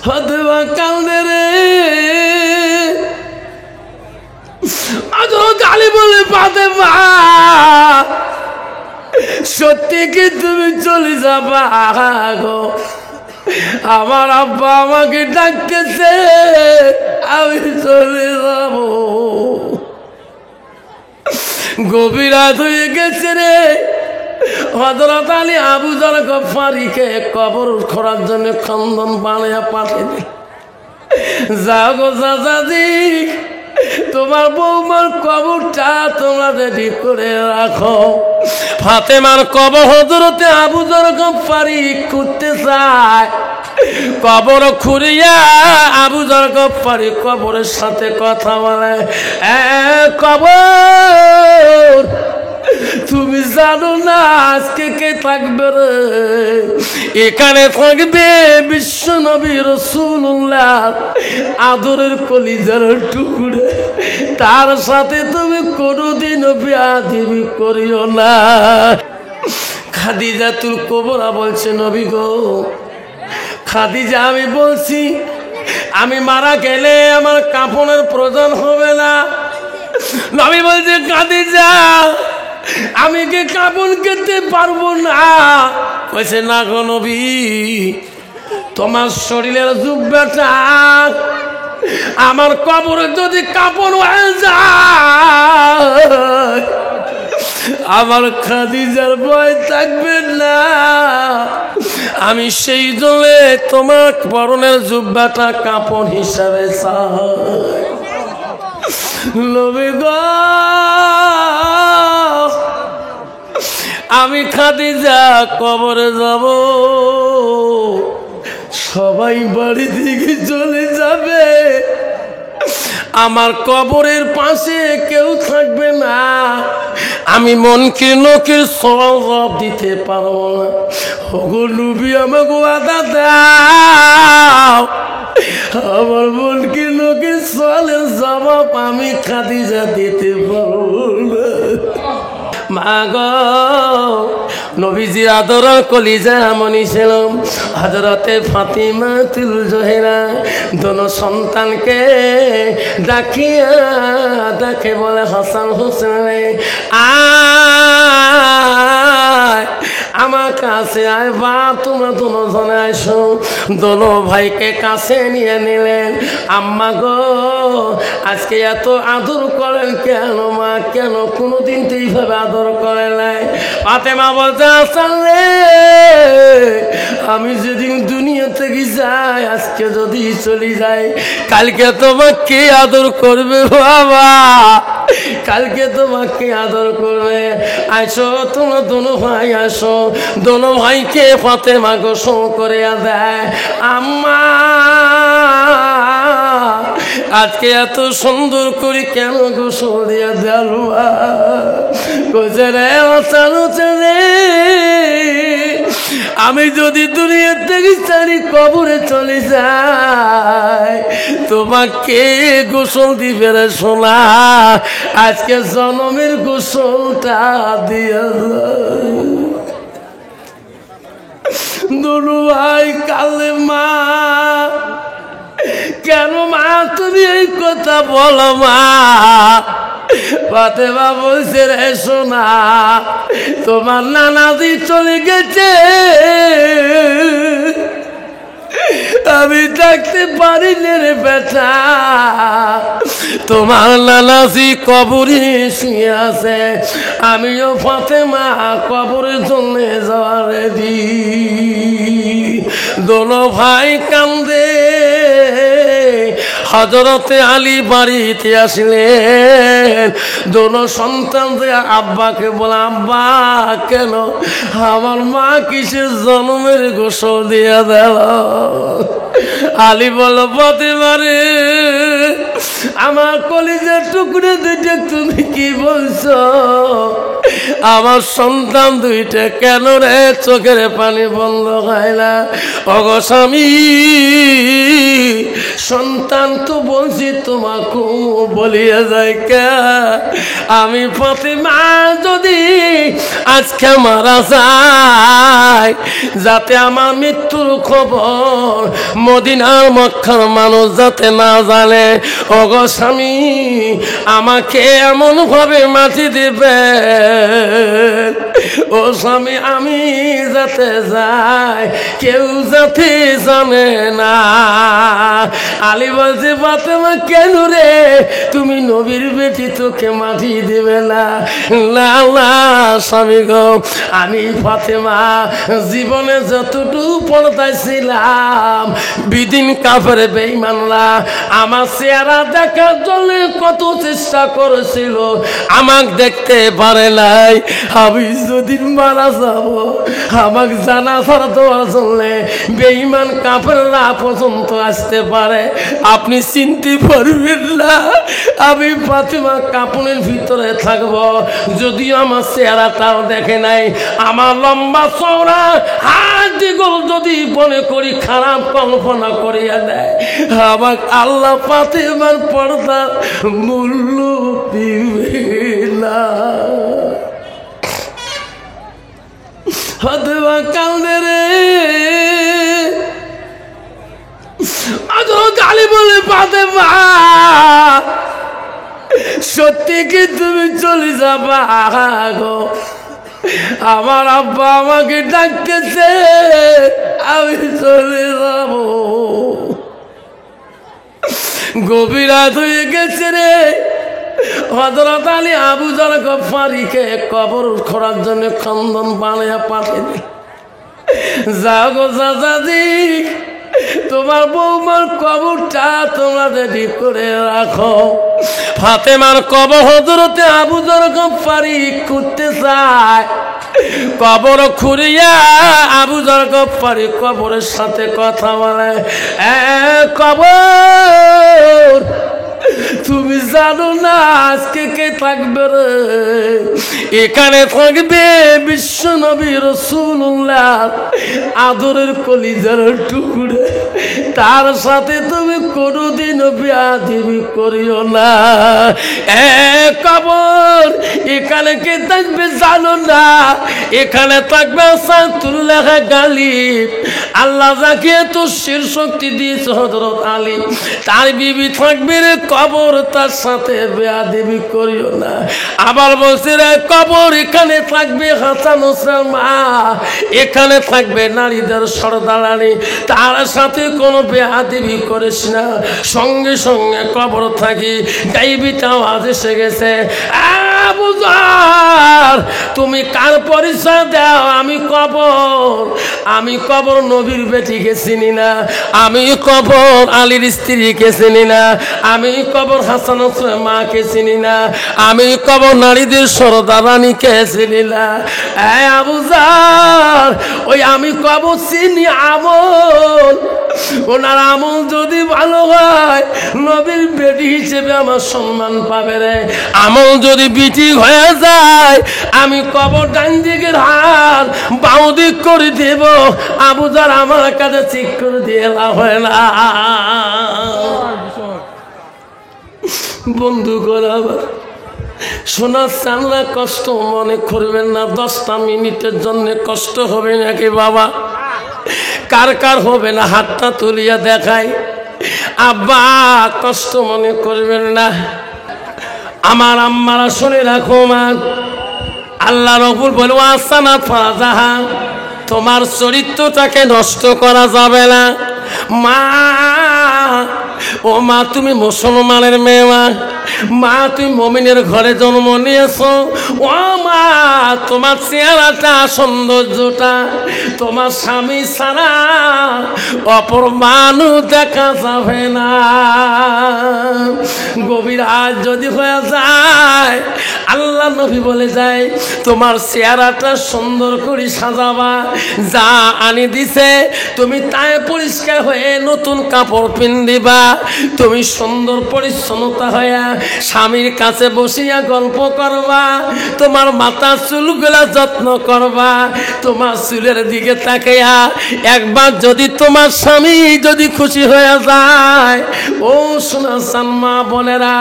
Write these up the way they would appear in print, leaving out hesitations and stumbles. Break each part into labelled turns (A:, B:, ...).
A: ফাতেমা কান্দে রে। হযরত আলী বলে ফাতেমা সত্যি কি তুমি চলে যাবা গো? আমার আব্বা আমাকে ডাকতেছে, আমি চলে যাব। গভীর রাত হয়ে গেছে রে। হযরত আলী আবু যর গফফারীকে কবর খোঁড়ার জন্য খন্দন বানিয়ে পাঠিয়ে, যাও গো চাচাজি, তোমার বৌমার কবরটা তোমরা রেডি করে রাখো। ফাতেমার কবর হযরতে আবু যর গফফারী খুঁড়তে চায়। কবর খুঁড়িয়া আবু যর গফফারী কবরের সাথে কথা বলে, কবর তুমি জানো না আজকে কে থাকবে রে? এখানে থাকবে বিশ্ব নবী রাসূলুল্লাহ আদরের কলিজার টুকরে। তার সাথে তুমি কোনোদিনও বেয়াদবি করিও না। খাদিজাতুল কুবরা বলছে, নবী গো, খাদিজা আমি বলছি আমি মারা গেলে আমার কাফনের প্রয়োজন হবে না। নবী বলছে, খাদিজা আমি কি কাফন খেতে পারবো না? বলছে, না গো নবী, তোমার শরীরের জুব্বাটা আমার কবরে যদি কাফন হয়ে যায় আমার খাদিজার ভয় থাকবে না। আমি সেই জলে তোমার পরনের জুব্বাটা কাফন হিসাবে চাই। নবী গো, আমি খাদিজা কবরে যাব, সবাই বাড়ি থেকে চলে যাবে, আমার কবরের পাশে কেউ থাকবে না। আমি মনকে নকে সওয়াব দিতে পারবো না। ওগো নবী, আমাকে ওয়াদা দাও, আমার মনকে নকে সওয়ালের জবাব আমি খাদিজা দিতে পারবো না। মা গো, নবীজি আদর কলিজা মনি ছিল হযরতে ফাতিমাতুল জোহরা দোনো সন্তানকে ডাকিয়া ডাকে বলে, হাসান হোসেন আয় আমার কাছে আয়। বা তোমরা দোনো জনে আইসো। দোনো ভাইকে কাছে নিয়ে নিলেন। আম্মা গো, আজকে এত আদর করেন কেন মা? কেন কোনোদিন তো এইভাবে আদর করে নাই? ফাতেমা বলতে, আসলে আমি যেদিন দুনিয়া থেকে যাই, আজকে যদি চলে যাই, কালকে তোমাকে আদর করবে বাবা, কালকে তোমাকে আদর করবে। আসো তোমরা দোনো ভাই আসো। দোনো ভাইকে ফাতেমা গোসল করে দেয়। আম্মা আজকে এত সুন্দর করে কেন গোসল দিয়া দেলবা? কোজে রে চালু চলে, আমি যদি দুনিয়া থেকে চারি কবরে চলে যাই, তোমাকে গোসল দিবে রে সোনা। আজকে জনমের গোসলটা দিয়ে দুনু ভাই কালে। মা কেন মা তুমি এই কথা বলো মা? ফাতেমা বলছে, রে সোনা, তোমার নানাজি চলে গেছে, আমি থাকতে পারি রে বেটা। তোমার নানাজি কবরে শুয়ে আছে, আমিও ফাতেমা কবরের জন্য যাওয়া রেডি। দোনো ভাই কান্দে। হযরতে আলী বাড়িতে আসলেন। দোনো সন্তান আব্বাকে বলে, আব্বা কেন আমার মা কিসের জন্মের গোসল দিয়ে দিল? আলী বলল, ফাতেমা রে, আমার কলিজার টুকরে দুইটা তুমি কি বলছো? আমার সন্তান দুইটা কেন রে চোখের পানি বন্ধ হয় না? ওগো স্বামী, সন্তান তো বলছি তোমাকে বলিয়া যায় কে? আমি ফাতেমা যদি আজকে মারা যায়, যাতে আমার মৃত্যুর খবর মদিনার মক্কার মানুষ যাতে না জানে। ওগো স্বামী, আমাকে এমন ভাবে মাটি দিবে ও স্বামী, আমি যাতে যাই কেউ যাতে জানে না। আলী বলছে ফাতেমা কেন রে, তুমি নবীর বেটি, তোকে মাটি দিবে না? না না স্বামী গো, আমি ফাতেমা জীবনে যতটুকু পর্দায় ছিলাম, বিদিন কাফের বেঈমানরা আমার চেহারা দেখার জন্য কত চেষ্টা করেছিল, আমাকে দেখতে পারে নাই। আমি যদি মারা যাব, আমাকে জানাজার দেওয়ার জন্য বেঈমান কাফেররা পর্যন্ত আসতে পারে, আপনি চিনতে পারবেন না। আমি ফাতেমা কাপড়ের ভিতরে থাকব, যদিও আমার চেহারাটাও দেখে নাই, আমার লম্বা চওড়া হাত দিগল যদি মনে করি খারাপ কল্পনা করিয়া দেয়, আমার আল্লাহ ফাতেমার পর্দার মূল্য দিবে না। ফাতেমা কান্দে রে, আলী বলে ফাতেমা সত্যি কি তুমি চলে যাবা গো? আমার আব্বা আমাকে ডাকতেছে, আমি চলে যাব। গভীর রাত হয়ে গেছে রে। হযরত আলী আবু যর গফফারীকে কবর খোঁড়ার জন্য খন্দন বানাইয়া পাঠাইলেন। যাও গো চাচাজি, তোমার বৌমার কবরটা তোমরা রেডি করে রাখো। ফাতেমার কবর হযরতে আবু যর গফফারী করতে চায়, কবর খুঁড়িয়া আবু যর গফফারী কবরের সাথে কথা বলে, কবর তুমি জানো না আজকে কে থাকবে রে? এখানে থাকবে বিশ্ব নবী রাসূলুল্লাহ আদরের কলিজার টুকরা, তার সাথে তুমি কোনোদিনও বেয়াদবি করিও না। কবর এখানে কে থাকবে জানো না? এখানে থাকবে সাইদুল্লাহ গালিব, আল্লাহ যাকে এত শির শক্তি দিয়েছে হযরত আলী, তার বিবি থাকবে রে কবর, তার সাথে বেয়াদবি করিও না। আবার বলছে রে কবর এখানে থাকবে হাসান হোসেন মা, এখানে থাকবে নারীদের সরদারানি, তার সাথে কোনো বেয়াদবি করিস না। সঙ্গে সঙ্গে কবর থাকি গাইবিতে আওয়াজ এসে গেছে, আবু যর তুমি কার পরিচয় দাও? আমি কবর নবীর বেটিকে চিনি না, আমি কবর আলীর স্ত্রীকে চিনি না, আমি কবর হাসান হোসেন মাকে চিনি না, আমি কবর নারীদের সরদারানিকে চিনি না। আবু যর ওই আমি কবর চিনি আমল, ওনার আমল যদি ভালো হয় নবীর বেটি হিসেবে আমার সম্মান পাবে রে। আমল যদি বিটি হয়ে যায় আমি কবর ডান দিকের হাত বাঁ দিক করে দেব। আবু যর আমার কাছে ঠিক করে দিয়ে হয় না। বন্ধু করে আবার শোনার চানলা কষ্ট মনে করবেন না, 10টা মিনিটের জন্য কষ্ট হবে নাকি বাবা? কার কার হবে না হাতটা তুলিয়া দেখায়। আব্বা কষ্ট মনে করবেন না, আমার আম্মারা শুনে রাখো মা, আল্লাহ রাব্বুল বলে ওয়াসানা ফাজাহা, তোমার চরিত্রটাকে নষ্ট করা যাবে না। মা ও মা তুমি মুসলমানের মেয়ে, মা তুমি মুমিনের ঘরে জন্ম নিয়েছো, ও মা তোমার চেহারাটা সৌন্দর্যটা তোমার স্বামী ছাড়া অপর মানুষ দেখা যাবে না। গভীর আজ যদি হয়ে যায় আল্লাহ নবী বলে যায় তোমার চেহারাটা সুন্দর করে সাজাবা, যা আনি দিছে তুমি তাই পরিষ্কার হয়ে নতুন কাপড় পিন্দিবা, তুমি সুন্দর পরিচ্ছন্নতা হয়ে স্বামীর কাছে বসিয়া গল্প করবা, তোমার মাথা চুলগুলা যত্ন করবা, তোমার চুলের দিকে তাকাইয়া একবার যদি তোমার স্বামী যদি খুশি হয়ে যায়, ও সোনা সালমা বোনেরা,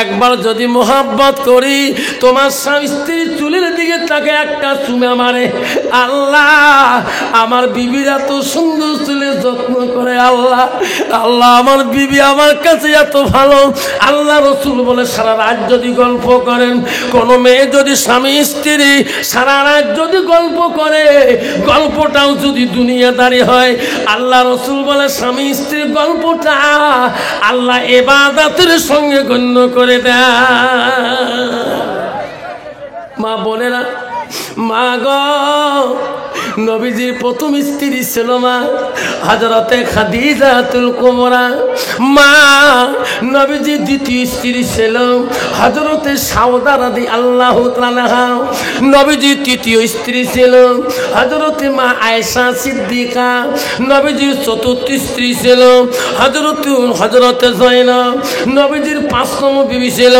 A: একবার যদি মোহাব্বত করি, তোমার স্বামী স্ত্রীর চুলের দিকে তাকে একটা চুমা মারে, আল্লাহ আমার বিবির এত সুন্দর চুলের যত্ন করে, আল্লাহ আল্লাহ আমার বিবি আমার কাছে এত ভালো। আল্লাহ রসুল বলে সারা রাত যদি গল্প করেন, কোন মেয়ে যদি স্বামী স্ত্রী সারা রাত যদি গল্প করে, গল্পটাও যদি দুনিয়াদারি হয়, আল্লাহ রসুল বলে স্বামী স্ত্রীর গল্পটা আল্লাহ ইবাদতের সঙ্গে গণ্য করে দেয়। মা বোনেরা, মা গো, নবীজির প্রথম স্ত্রী ছিল মা হযরতে খাদিজাতুল কুবরা। মা নবীজির দ্বিতীয় স্ত্রী ছিল হযরতে সাউদা রাদিয়াল্লাহু তাআলা। নবীজির তৃতীয় স্ত্রী ছিল হযরতে মা আয়েশা সিদ্দিকা। নবীজির চতুর্থ স্ত্রী ছিল হযরতে জয়নব। নবীজির ৫ নম্বর বিবি ছিল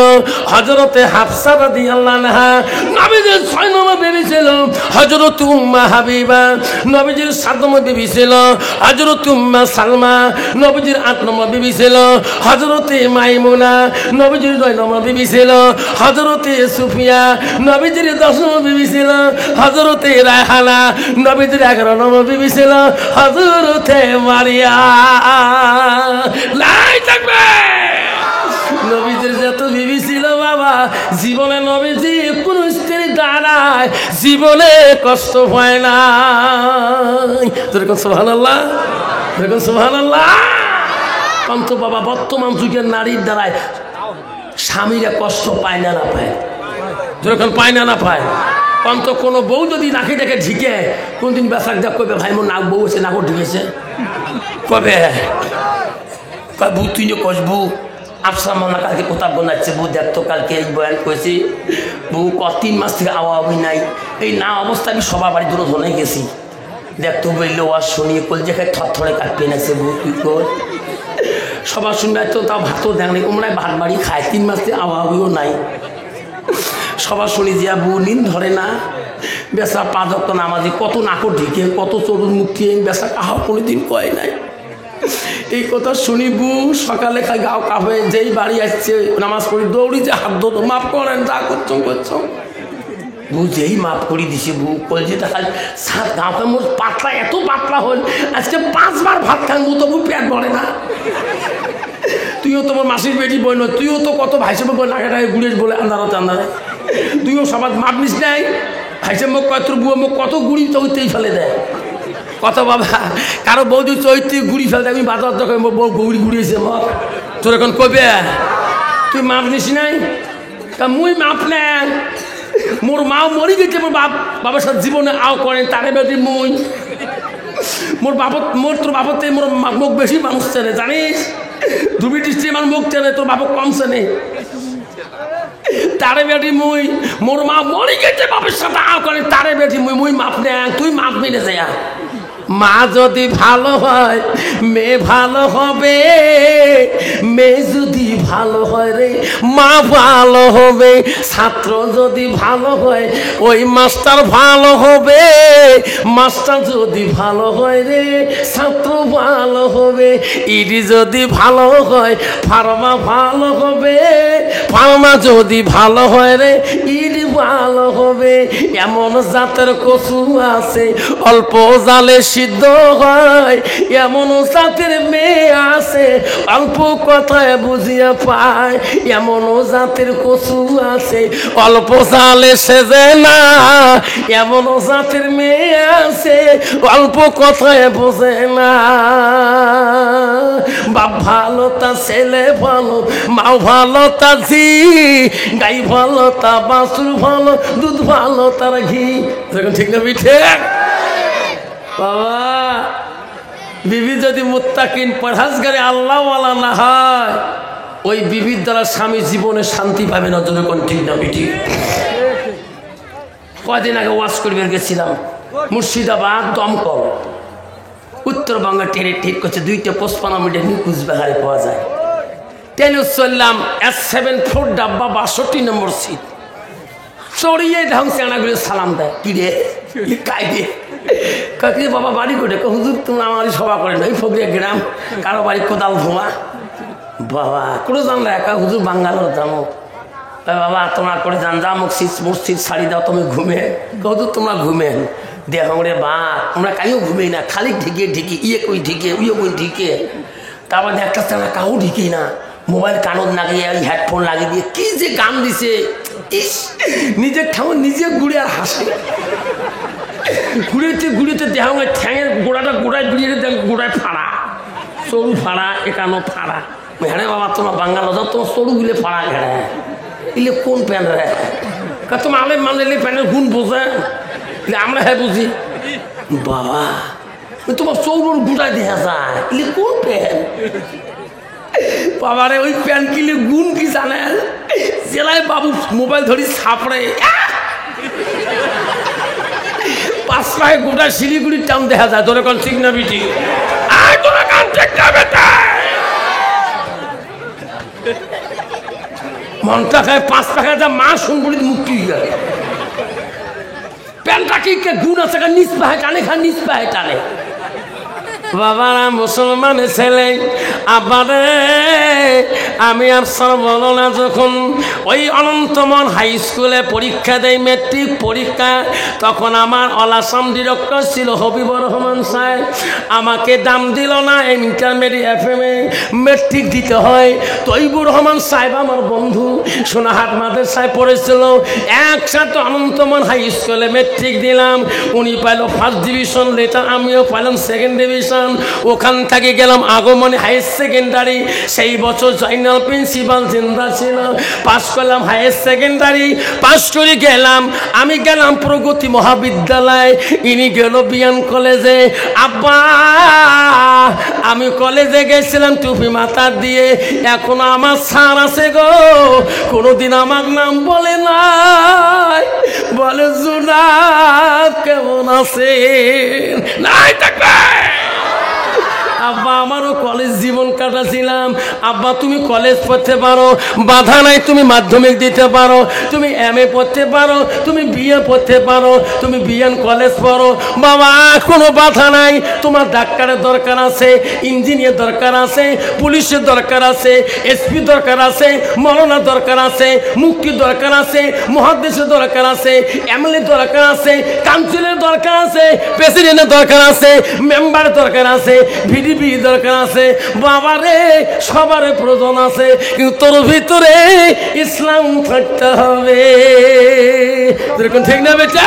A: হযরতে হাফসা রাদিয়াল্লাহু আনহা। নবীজির ৬ নম্বর বিবি ছিল হযরতে উম্মে হাবিবা। নবীজির ৭ নম্বর বিবি ছিল হযরতে উম্মে সালমা। নবীজির ৮ নম্বর বিবি ছিল হযরতে মাইমুনা। নবীজির ৯ নম্বর বিবি ছিল হযরতে সুফিয়া। নবীজির ১০ নম্বর বিবি ছিল হযরতে রায়হানা। নবীজির ১১ নম্বর বিবি ছিল হযরতে মারিয়া। লাই থাকবে। নবীজির যত বিবি ছিল বাবা, জীবনে নবীজি কোন স্ত্রীর দ্বারায় জীবনে কষ্ট হয় না। যেরকম সুবহানাল্লাহ, যেরকম সুবহানাল্লাহ। অন্ত বাবা বর্তমান যুগের নারীর দ্বারায় স্বামীরা কষ্ট পায় না, না পায়, যেরকম পায় না, না পায়। অন্ত কোনো বউ যদি নাকি দেখে ঢিকে, কোনদিন বেসাক দেখ কবে ভাই মোর নাক বউ এসে নাকও ঢিকেছে, কবে বউ তুই কসবু আফসা মনে কালকে কোথাও বোনাচ্ছে, বউ দেখতো কালকে এই বয়ান করেছি, বউ ৩ মাস থেকে আওয়াবি নাই। এই না অবস্থা আমি সবার বাড়ি দূরে ধরে গেছি, দেখতো বললে ওয়াজ শুনিয়ে কল যেখানে থরথরে কাটপে নাছে, বউ তুই কর সবার শুনবে তো, তাও ভাতও দেখ নাই, ওমরাই ভাত বাড়ি খায়, ৩ মাস থেকে আওয়াবিও নাই। সবার শুনি যে বউ নিন ধরে না, বেসা ৫ ওয়াক্ত নামাজি, কত নাকর ঢিকে, কত চরুর মুক্তি, বেসা কাহা কোনোদিন কয় নাই। এই কথা শুনি বউ সকালে খাই গাও কাপে, যেই বাড়ি আসছে নামাজ পড়ি দৌড়ি যে হাত ধরো, মাফ করেন যা করছো করছো। বউ যেই মাফ করি দিছে, বউ কলছে খাই সাত গাঁকে মোট পাতলা, এত পাতলা হল আজকে ৫ বার ভাত খান, বউ তবু পেট ভরে না। তুইও তোমার মাসির বেটি বই নয়, তুইও তো কত ভাইসে বই নাগাটাকে ঘুরিয়ে বলে আন্দারতে আন্দারে, তুইও সবার মাপ নিস নাই। ভাইসে মুখ কয় তোর বউ মুখ কত গুড়ি চৈতেই ফেলে দেয় কত বাবা। কারো বৌদি চৈত্রী গুড়ি ফেলতে, আমি বাজার যখন বউ গৌড়ি ঘুরিয়েছে মক, তোর এখন কবে তুই মাপ নিস নাই? তা মুই মাপ নেন, মোর মাও মরি গেছে, মোর বাবার সাথে জীবনে আও করেন, তারে বেটি মুই মোর বাবত, মোর তোর বাবতে মোর মুখ বেশি মানুষ চেনে জানিস, দুবি দৃষ্টি আমার মুখ চেনে, তোর বাবক কম চেনে। তারে বেটি মুই, মোর মা মরি গেছে বাবার সাথে আও করেন, তারে বেটি মুই, মুই মাপ নেন, তুই মাপ মেনে যায়। মা যদি ভালো হয় মেয়ে ভালো হবে, মেয়ে যদি ভালো হয় রে মা ভালো হবে। ছাত্র যদি ভালো হয় ওই মাস্টার ভালো হবে, মাস্টার যদি ভালো হয় রে ছাত্র ভালো হবে। ইডি যদি ভালো হয় ফার্মা ভালো হবে, ফার্মা যদি ভালো হয় রে ইডি ভালো হবে। এমন জাতের কচু আছে অল্প জালে সিদ্ধ হয়, এমন জাতের মেয়ে আছে অল্প কথায় বুঝিয়া পায়। এমন জাতের কচু আছে অল্প জালে সেজে না, এমন জাতের মেয়ে আছে অল্প কথায় বোঝে না। বাপ ভালো তা ছেলে ভালো, মাও ভালো তা ঝি, গাই ভালো তা বাছুর ভালো, দুধ ভালো তার ঘি। ঠিক না বিঠে বাবা? বিবি যদি মুত্তাকিন পরহেজগারে আল্লাহওয়ালা না হয়, ওই বিবির দ্বারা স্বামী জীবনে শান্তি পাবে না। যখন ঠিক না বিঠি? কয়দিন আগে ওয়াজ করবে গেছিলাম মুর্শিদাবাদ দমকল, উত্তরবঙ্গে ট্রেনে ঠিক করছে 2টা 55 মিনিটে নিকুজ বেহারে পাওয়া যায়। ট্রেনে চললাম, S7 4 ডাব্বা 62 নম্বর সিট। চড়িয়ে ঢং চেনাগুলো সালাম দেয়, কি রে কাই রে কাকি বাবা বাড়ি করে, হুজুর তোমরা আমারই সভা করেন ওই ফকরিয়া গ্রাম, কারো বাড়ি কোদাল ধোঁয়া। বাবা করে জানলে একা হুজুর বাঙ্গালোর যাবো। বাবা তোমরা করে যান, যা মসজিদ ছাড়ি দাও, তুমি ঘুমে হুজুর তোমরা ঘুমেন দেখ রে বা আমরা কাইও ঘুমেই না, খালি ঢিকে ঢিকি ইয়ে কই ঢিকে উইয়ে কই ঢিকে। তারপর দেখতেছে না কাউ ঢিকেই না, মোবাইল কানত লাগিয়ে ওই হেডফোন লাগিয়ে দিয়ে কি যে গান দিছে, ইস নিজের ঠাকুর নিজে ঘুরে আর হাসে। ঘুরেতে ঘুরেতে দেহ ঠ্যাঙের গোড়াটা গোড়ায় ঘুরিয়ে দেখ গোড়ায় ফাড়া, সরু ফাড়া, একানো ফাড়া। হ্যাঁ বাবা তোমার বাঙ্গাল যাও, তোমার সরুগুলো ফাড়া ঘেড়ে ইলে কোন প্যান্ট রে, তোমার আলে মানলে প্যান্টের গুণ বোঝে, আমরা হ্যাঁ বুঝি। বাবা তোমার চৌরুর গুড়ায় দেখা যায়, ইলে কোন প্যান্ট? বাবারে ওই প্যান্ট কিলে গুণ কি জানেন? জেলায় বাবু মোবাইল ধরি ছাপড়ে 5 পায়ে গোটা শিলিগুড়ির টান দেখা যায়। তোর এখন ঠিক না বিটি, মনটা খায় 5 টাকা যা মা শুনবুড়ি মুক্তি হয়ে গেল। প্যান্টটা কি গুণ আছে, নিচ পায়ে টানে, নিচ পায়ে টানে। বাবারা মুসলমানের ছেলে আবারে আমি আর বলো না, যখন ওই অনন্তমন হাই স্কুলে পরীক্ষা দেয় মেট্রিক পরীক্ষা, তখন আমার অলাসাম ডিরেক্টর ছিল হবিবুর রহমান সাহেব। আমাকে দাম দিল না, ইন্টারমিডিয়েট FM-এ মেট্রিক দিতে হয়। তৈবুর রহমান সাহেব আমার বন্ধু, সোনাহাট মাদ্রাসায় পড়েছিল, একসাথে অনন্তমন হাই স্কুলে মেট্রিক দিলাম। উনি পাইল 1st ডিভিশন লেটার, আমিও পাইলাম 2nd ডিভিশন। ওখান থেকে গেলাম আগমনী হায়ার সেকেন্ডারি, সেই বছর জয়নাল প্রিন্সিপাল জিন্দা ছিল। পাস করলাম হায়ার সেকেন্ডারি, পাস করে গেলাম, আমি গেলাম প্রগতি মহাবিদ্যালয়, ইনি গেল বিয়ান কলেজে। আব্বা আমি কলেজে গেছিলাম টুপি মাথা দিয়ে, এখনো আমার স্যার আছে গো, কোনোদিন আমার নাম বলে নাই, বলে জুনাব কেমন আছে নাই থাকবে। আব্বা আমারও কলেজ জীবন কাটাছিলাম। আব্বা তুমি কলেজ পড়তে পারো, বাধা নাই, তুমি মাধ্যমিক দিতে পারো, তুমি MA পড়তে পারো, তুমি BA পড়তে পারো, তুমি বিএন কলেজ পড়ো বাবা, কোনো বাধা নাই। তোমার ডাক্তারের দরকার আছে, ইঞ্জিনিয়ার দরকার আছে, পুলিশের দরকার আছে, SP দরকার আছে, মৌলানা দরকার আছে, মুক্তি দরকার আছে, মহাদেশের দরকার আছে, MLA দরকার আছে, কাউন্সিলের দরকার আছে, প্রেসিডেন্টের দরকার আছে, মেম্বারের দরকার আছে, VDP দরকার আছে। বাবারে সবার প্রয়োজন আছে, কিন্তু তোর ভিতরে ইসলাম থাকতে হবে, ঠিক না বেটা?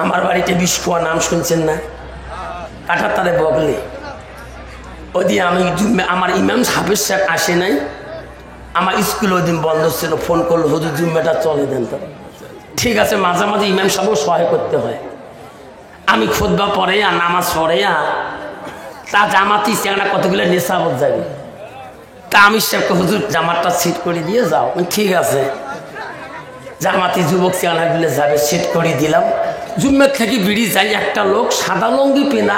A: আমার বাড়িতে বিস্কুয়া নাম শুনছেন না, কাটাতারে বগলে ওই দিন আমি আমার ইমাম হাফেজ সাহেব আসে নাই, আমার স্কুল ওই দিন বন্ধ ছিল, ফোন করলো হুজুর জুম্মাটা চলে দেন। তো ঠিক আছে, মাঝে মাঝে ইমাম সাহেবও সহায় করতে হয়। আমি খুতবা পড়ে আর নামাজ পড়ে আর তা জামাতি চেংড়া কতগুলো নেশাবত যাবে, তা আমি সাহেবকে হুজুর জামাতটা সিট করে দিয়ে যাও। ঠিক আছে, জামাতি যুবক চেংড়াগুলো যাবে, সিট করে দিলাম। জুম্মের থেকে বিড়ি যাই, একটা লোক সাদা লঙ্গি পেনা,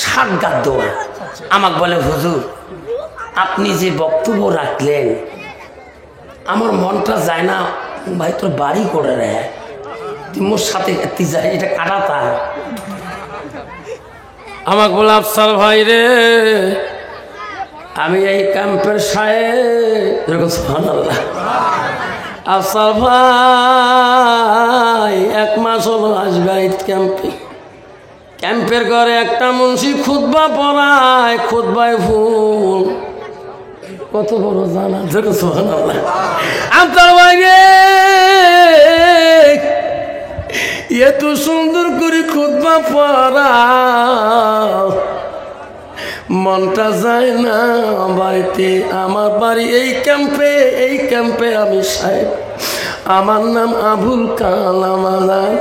A: 7 গাদ দোয়া, আমাকে বলে হুজুর আপনি যে বক্তব্য রাখলেন আমার মনটা যায় না, ভাই তোর বাড়ি করে রে, মোর সাথে যাই, এটা কাটাতা। আমাকে বলে আফসার ভাই রে, আমি এই ক্যাম্পের সাহেব, সুবহানাল্লাহ, আফসার ভাই 1 মাস হলো আসবে ঈদ ক্যাম্পে। ক্যাম্পের ঘরে একটা মুন্সি খুতবা পড়ায়, খুতবায় ফুল কত বড় জানা, সুবহানাল্লাহ। আফসার ভাই রে এত সুন্দর করে খুতবা পড়া, মনটা যায় না বাড়িতে। আমার বাড়ি এই ক্যাম্পে আমি সাহেব, আমার নাম আবুল কালাম আজাদ।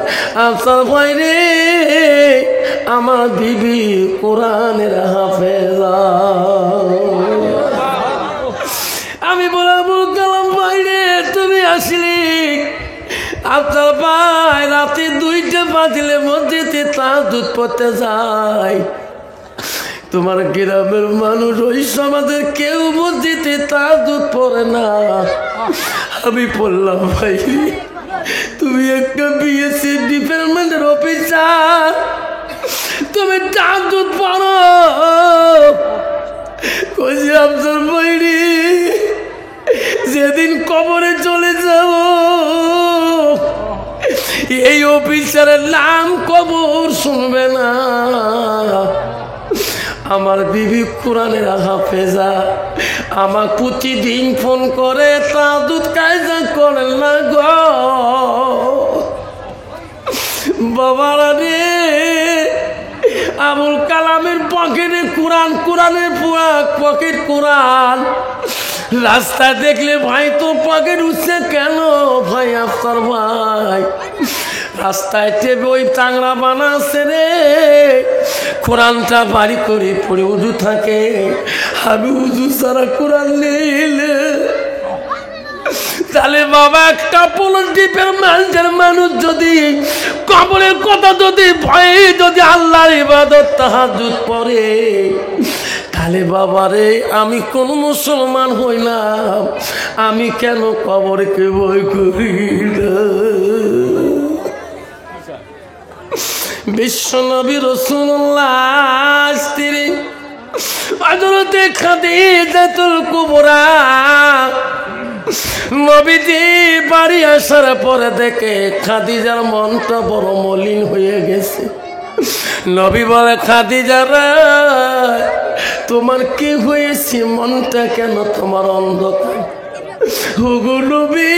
A: আফসার ভাই রে আমার বিবি কোরআনের হাফেজা। আমি বলে আবুল কালাম ভাই রে তুমি আসলি? আফসার ভাই রাতে 2টা বাজলে মসজিদে তাহাজ্জুদ পড়তে যায়, তোমার গ্রামের মানুষ ওই সমাজের কেউ মসজিদে তাহাজ্জুদ পড়ে না, আমি পড়লাম ভাই। তুমি একটা বিএসসি ডিপার্টমেন্টের অফিসার, তুমি তাহাজ্জুদ পড়ো। কইছি আফসর বইরি, যেদিন কবরে চলে যাব এই অফিসারের নাম কবর শুনবে না। আমার বিবি কোরআনের হাফেজা, আমার প্রতিদিন ফোন করে তাহাজ্জুদ কায়দা করেন না গো বাবারা রে। আবুল কালামের পকেটে কোরআন, কোরআনের পুরা পকেট কোরআন। রাস্তায় দেখলে ভাই তো পকেট উঠছে কেন ভাই আফসার ভাই? রাস্তায় টেবে ওই টাংরা বানাচ্ছে রে, কোরআনটা বাড়ি করে পড়ে উজু থাকে। আমি উজু ছাড়া কোরআন নিলে তাহলে বাবা একটা পলিটিকের মানুষ যদি কবরের কথা যদি ভয়ে যদি আল্লাহর ইবাদত তাহাজ্জুদ পড়ে, তাহলে বাবারে আমি কোন মুসলমান হইলাম? আমি কেন কবরকে ভয় করি না? বিশ্বনবী রাসূলুল্লাহ স্ত্রী হযরতে খাদিজাতুল কুবরা নবীজি বাড়ি আসার পরে দেখে খাদিজার মনটা বড় মলিন হয়ে গেছে। নবী বলে, খাদিজা রে তোমার কি হয়েছে? মনটা কেন তোমার অন্ধকার? ওগো নবী,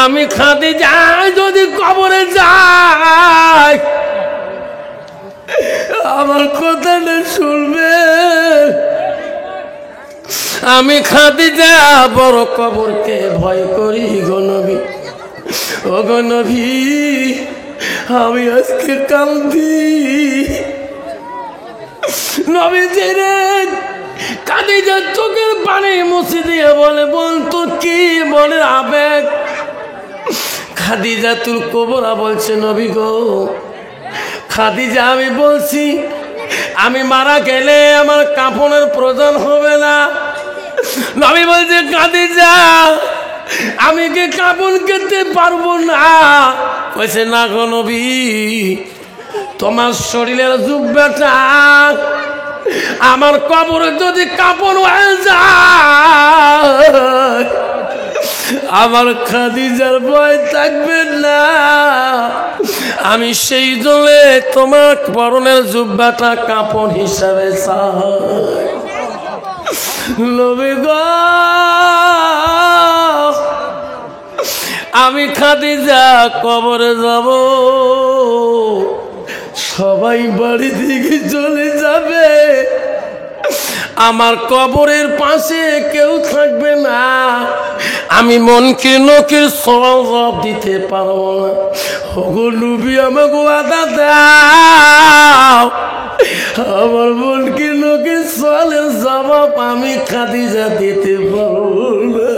A: আমি খাদিজা যদি কবরে যাই আমার কথাটা শুনবে? আমি খাদিজা বড় কবরকে ভয় করি গো নবী। ও গো নবী, আমি আজকে কাঁদি। নবীজি রে খাদিজার চোখের পানি মুছে দিয়ে বলে, বল তোর কি বলে আবেগ? খাদিজাতুল কুবরা বলছে, নবী গো খাদিজা, আমি বলছি আমি মারা গেলে আমার কাফনের প্রয়োজন হবে না। নবী বলছে, খাদিজা আমি কি কাফন খেতে পারবো না? কইছে, না গো নবী, তোমার শরীরের জুব্বাটা আমার কবরে যদি কাফন হয়ে যায় আমার খাদিজার ভয় থাকবে না। আমি সেই জলে তোমার পরনের জুব্বাটা কাপড় হিসাবে চাই। নবী গো, আমি খাদিজা কবরে যাব, সবাই বাড়ি থেকে চলে যাবে, আমার কবরের পাশে কেউ থাকবে না। আমি মনকে নকির সওয়াব দিতে পারবো না। ওগো নবী, আমাকে ওয়াদা দাও, আমার মনকে নকির সওয়ালের জবাব আমি খাদিজা দিতে পারবো না।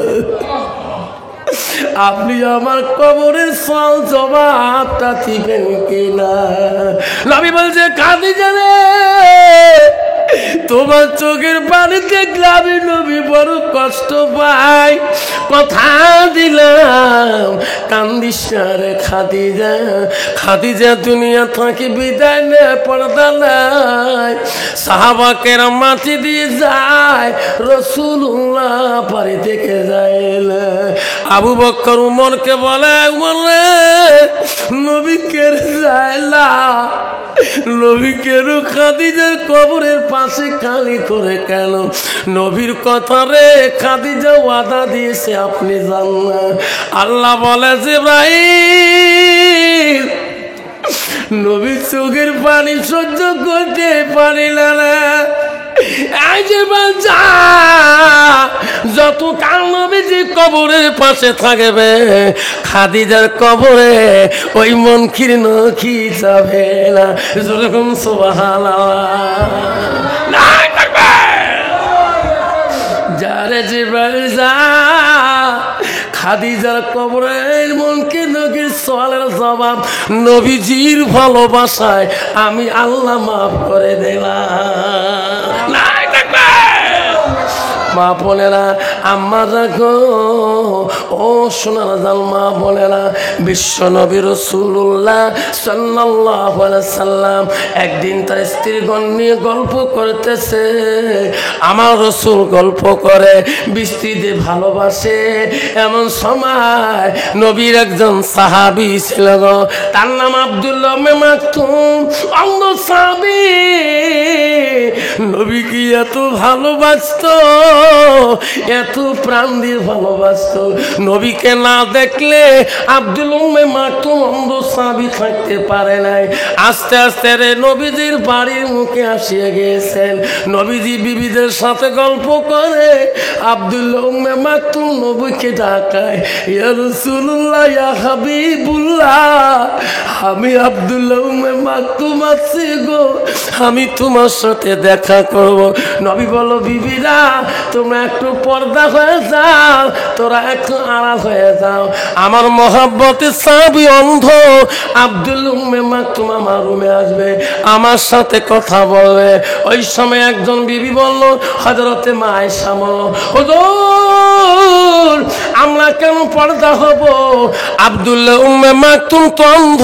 A: আপনি আমার কবরের সওয়াল জবাবটা দিবেন কিনা? নবী বলছে, খাদিজা রে তোমার চোখের পানি দেখলে আমি নবী বড় কষ্ট পাই। কথা দিলাম কান্দিস না রে খাদিজা। খাদিজা দুনিয়া থেকে বিদায় নেয়, পর্দা নাই। সাহাবা কেরাম মাটি দিয়ে যায়, রাসূলুল্লাহ বাড়ি থেকে যায় না। আবু বকর উমরকে বলে, উমর রে নবী কে যায় না, নবী কেন খাদিজার কবরের পাশে খালি করে কেন? নবীর কথা রে খাদিজা ওয়াদা দিয়েছে, আপনি জান না। আল্লাহ বলে, জিবরাইল নবী চোখের পানি সহ্য করতে পারিল না, যত কাল নবীজি কবরের পাশে থাকবে খাদিজার কবরে ওই মনকির নখি যাবে না। যেরকম সুবহানাল্লাহ, যারে জিবরাইল যা খাদিজার কবরের মুনকির নকির সওয়ালের জবাব নবীজির ভালোবাসায় আমি আল্লাহ মাফ করে দিলাম। মা বোনেরা, আম্মা দেখো, ও সোনার জাল মা বোনেরা, বিশ্ব নবী রাসূলুল্লাহ সাল্লাল্লাহু আলাইহি সাল্লাম একদিন তার স্ত্রীগণ নিয়ে গল্প করতেছে। আমার রাসূল গল্প করে, স্ত্রীদের ভালোবাসে। এমন সময় নবীর একজন সাহাবী ছিল গো, তার নাম আব্দুল্লাহ ইবনে মাকতুম, অন্ধ সাহাবী। নবী কি এত ভালোবাসতো, এত প্রাণ দিয়ে ভালোবাসতো। নবীকে না দেখলে আব্দুল্লাহ ইবনে মাকতুম অন্ধ সাহাবী থাকতে পারে নাই। আস্তে আস্তে রে নবীজির বাড়ির মুখে আসিয়া গিয়েছেন। নবীজি বিবিদের সাথে গল্প করে, আব্দুল্লাহ ইবনে মাকতুম নবীকে ডাকায়, ইয়া রাসূলুল্লাহ, ইয়া হাবিবুল্লাহ, আমি আব্দুল্লাহ ইবনে মাকতুম আছি গো, আমি তোমার সাথে দেখা করব। নবী বলো, বিবিরা তোমরা একটু পর্দা হয়ে যাও, তোরা একটু আড়াল হয়ে যাও। আমার মহাব্বতের সাহাবী অন্ধ আব্দুল্লাহ ইবনে মাকতুম আমার রুমে আসবে, আমার সাথে কথা বলবে। ওই সময় একজন বিবি বলল, হযরতে মা আয়েশা বলল, হুজুর আমরা কেন পর্দা হব? আব্দুল্লাহ ইবনে মাকতুম তো অন্ধ,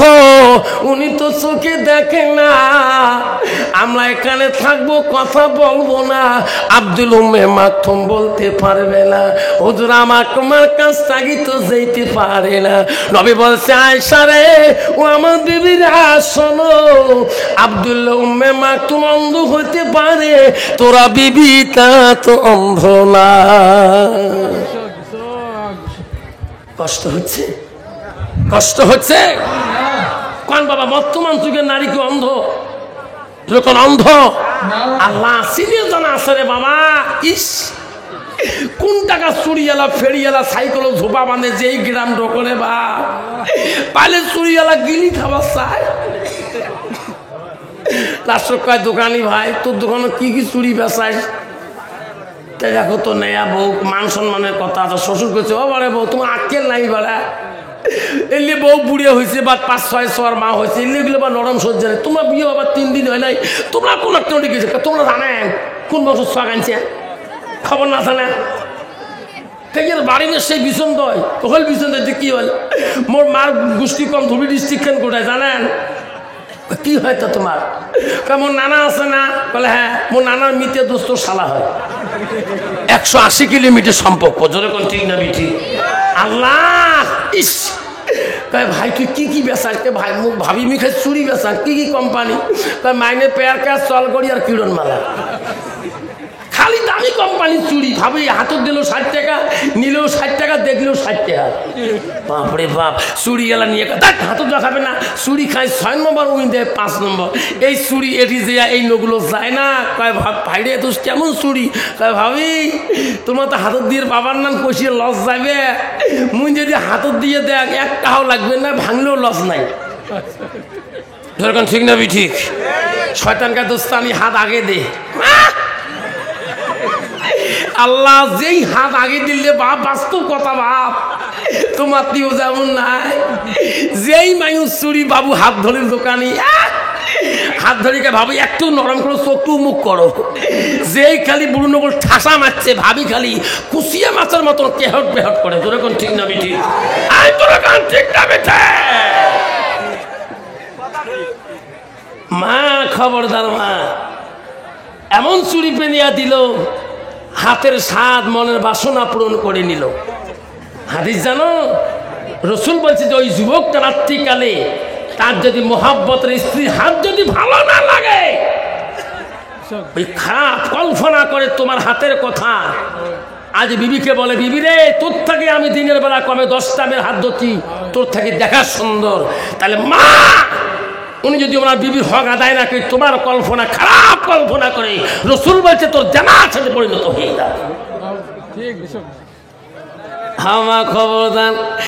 A: উনি তো চোখে দেখে না, আমরা এখানে থাকবো, কথা বলবো না। আব্দুল্লাহ ইবনে মাকতুম বলতে পারবে না, হুজুর আমার তোমার কাছ থেকে তো যেতে পারে না। নবী বলছে, আয়েশা রে, ও আমার বিবিরা শোনো, আব্দুল্লাহ ইবনে মাকতুম অন্ধ হতে পারে, তোরা বিবিটা তো অন্ধ না। কষ্ট হচ্ছে, কষ্ট হচ্ছে কোন বাবা? বর্তমান যুগের নারী কি অন্ধ? যখন অন্ধ আল্লাহ সিনিয়র জানা আছে রে বাবা। ইস, কোন টাকা চুরিয়ালা ফেরিয়ালা সাইকেল ঝোপা বাঁধে যেই গ্রাম ঢোকলে বা পালে চুরিয়ালা গিলি খাবার চায়। লাস্ট কয়, দোকানি ভাই তোর দোকানে কি কি চুরি বেচায়? তাই দেখো তো নেয়া বউ, মান সম্মানের কথা আছে। শ্বশুর করছে, ও বারে বউ তোমার আক্কেল নাই বাড়া, এলে বউ বুড়িয়া হয়েছে বা 5-6 মা হয়েছে, এগুলো বা নরম সহ্য নেই। তোমরা বিয়ে আবার 3 দিন হয় নাই, তোমরা কোন একটা গেছে, তোমরা জানেন কোন বছর ছক আনছে? খবর না জানে বাড়ি না সেই বিছন দয় হল বিছন দয় কি হল? মোর মার গোষ্ঠী কম ধুবি ডিস্ট্রিক্ট কোথায় জানেন? কি হয় তো তোমার? মোর নানা আছে না? বলে হ্যাঁ, মোর নানার মিতে দোস্ত শালা হয়, 180 কিলোমিটার সম্পর্ক। জোরে কোন ঠিক না বিঠি? আল্লাহ, ইস, ভাই তুই কি কি বেচাস? ভাই মুখ ভাবি মিখে চুরি বেচা, কি কি কোম্পানি? মাইনে পেয়ার কাজ চল করি আর কিরণ মালা, খালি দামি কোম্পানি চুরি। ভাবি হাতত দিলেও 60 টাকা, নিলেও 60 টাকা, দেখলেও 60 টাকা। বাপরে বাপ, চুরি গেলা নিয়ে হাতত দেখাবে না, চুরি খায় 6 নম্বর, উনি দেয় 5 নম্বর। এই চুরি এটি যে এই নগুলো যায় না। কয় ভাইরে তো কেমন চুরি? কয় ভাবি তোমার তো হাতত দিয়ে বাবার নাম কষিয়ে লস যাবে, মুই যদি হাতত দিয়ে দেখ 1 টাকাও লাগবে না, ভাঙলেও লস নাই। ধরকান ঠিক না? ঠিক। শয়তানকা দোস্তানি হাত আগে দে। আল্লাহ যেই হাত আগে দিলে বাপ, বাস্তব কথা বাপ, তোমার তিও যেমন নাই। যেই মায়ুস চুরি বাবু হাত ধরে দোকানি, হাত ধরিকে ভাবি একটু নরম করো, চোখটু মুখ করো। যেই খালি বুড়ো নগর ঠাসা মারছে, ভাবি খালি কুচিয়া মাছের মতন কেহট বেহট করে। তোর এখন ঠিক না বিঠি? ঠিক না বেঠে? মা খবরদার মা, এমন চুরি পেনিয়া দিল, হাতের স্বাদ মনের বাসনা পূরণ করে নিল। হাদিস জানো, রসুল বলছে যে ওই যুবকটা রাত্রিকালে তার যদি মোহাব্বতের স্ত্রীর হাত যদি ভালো না লাগে, ওই খারাপ কল্পনা করে তোমার হাতের কথা। আজ বিবিকে বলে, বিবি রে, তোর থেকে আমি দিনের বেলা কমে 10টা মেয়ের হাত ধরছি, তোর থেকে দেখা সুন্দর। তাহলে মা, উনি যদি ওনার বিবির হক আদায় না করে তোমার কল্পনা, খারাপ কল্পনা করে, রসুল বলছে তোর জানার সাথে পরিণত হয়ে যাবে। হামা খবরদার।